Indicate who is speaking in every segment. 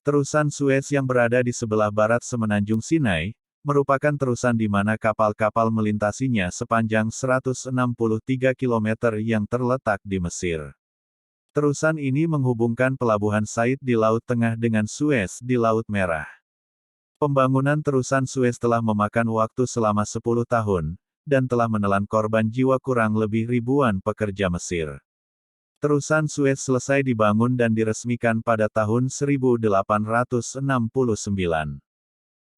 Speaker 1: Terusan Suez yang berada di sebelah barat Semenanjung Sinai, merupakan terusan di mana kapal-kapal melintasinya sepanjang 163 km yang terletak di Mesir. Terusan ini menghubungkan Pelabuhan Said di Laut Tengah dengan Suez di Laut Merah. Pembangunan terusan Suez telah memakan waktu selama 10 tahun, dan telah menelan korban jiwa kurang lebih ribuan pekerja Mesir. Terusan Suez selesai dibangun dan diresmikan pada tahun 1869.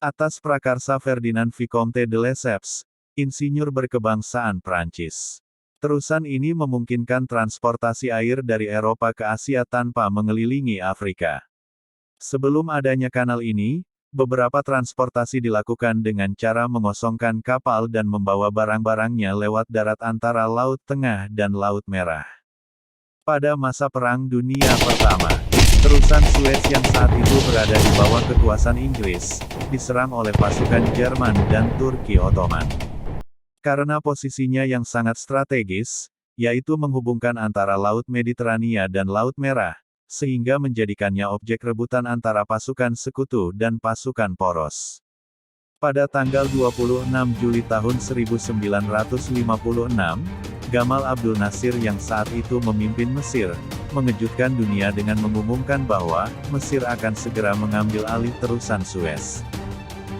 Speaker 1: Atas prakarsa Ferdinand Vicomte de Lesseps, insinyur berkebangsaan Prancis. Terusan ini memungkinkan transportasi air dari Eropa ke Asia tanpa mengelilingi Afrika. Sebelum adanya kanal ini, beberapa transportasi dilakukan dengan cara mengosongkan kapal dan membawa barang-barangnya lewat darat antara Laut Tengah dan Laut Merah. Pada masa Perang Dunia Pertama, terusan Suez yang saat itu berada di bawah kekuasaan Inggris, diserang oleh pasukan Jerman dan Turki Ottoman. Karena posisinya yang sangat strategis, yaitu menghubungkan antara Laut Mediterania dan Laut Merah, sehingga menjadikannya objek rebutan antara pasukan sekutu dan pasukan poros. Pada tanggal 26 Juli tahun 1956, Gamal Abdul Nasir yang saat itu memimpin Mesir, mengejutkan dunia dengan mengumumkan bahwa Mesir akan segera mengambil alih terusan Suez.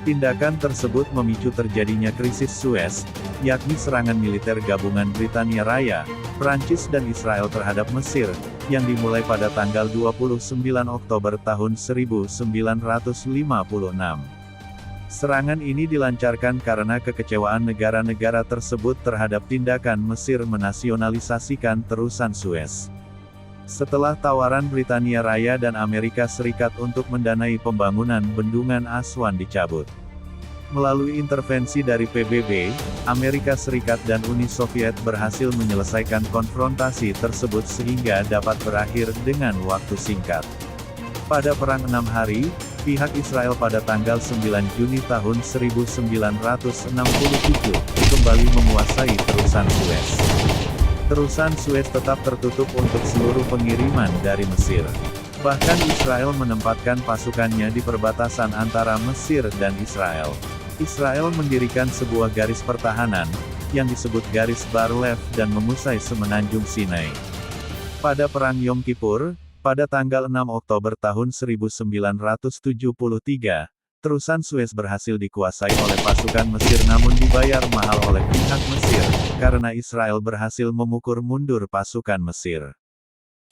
Speaker 1: Tindakan tersebut memicu terjadinya krisis Suez, yakni serangan militer gabungan Britania Raya, Prancis dan Israel terhadap Mesir, yang dimulai pada tanggal 29 Oktober tahun 1956. Serangan ini dilancarkan karena kekecewaan negara-negara tersebut terhadap tindakan Mesir menasionalisasikan terusan Suez. Setelah tawaran Britania Raya dan Amerika Serikat untuk mendanai pembangunan bendungan Aswan dicabut. Melalui intervensi dari PBB, Amerika Serikat dan Uni Soviet berhasil menyelesaikan konfrontasi tersebut sehingga dapat berakhir dengan waktu singkat. Pada Perang 6 Hari, pihak Israel pada tanggal 9 Juni tahun 1967, kembali menguasai terusan Suez. Terusan Suez tetap tertutup untuk seluruh pengiriman dari Mesir. Bahkan Israel menempatkan pasukannya di perbatasan antara Mesir dan Israel. Israel mendirikan sebuah garis pertahanan, yang disebut Garis Bar-Lev dan mengusai Semenanjung Sinai. Pada Perang Yom Kippur, pada tanggal 6 Oktober tahun 1973, terusan Suez berhasil dikuasai oleh pasukan Mesir namun dibayar mahal oleh pihak Mesir, karena Israel berhasil memukul mundur pasukan Mesir.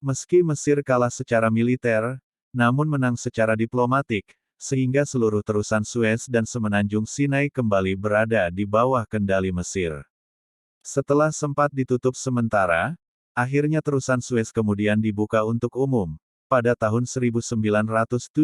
Speaker 1: Meski Mesir kalah secara militer, namun menang secara diplomatik, sehingga seluruh terusan Suez dan Semenanjung Sinai kembali berada di bawah kendali Mesir. Setelah sempat ditutup sementara, akhirnya terusan Suez kemudian dibuka untuk umum, pada tahun 1975.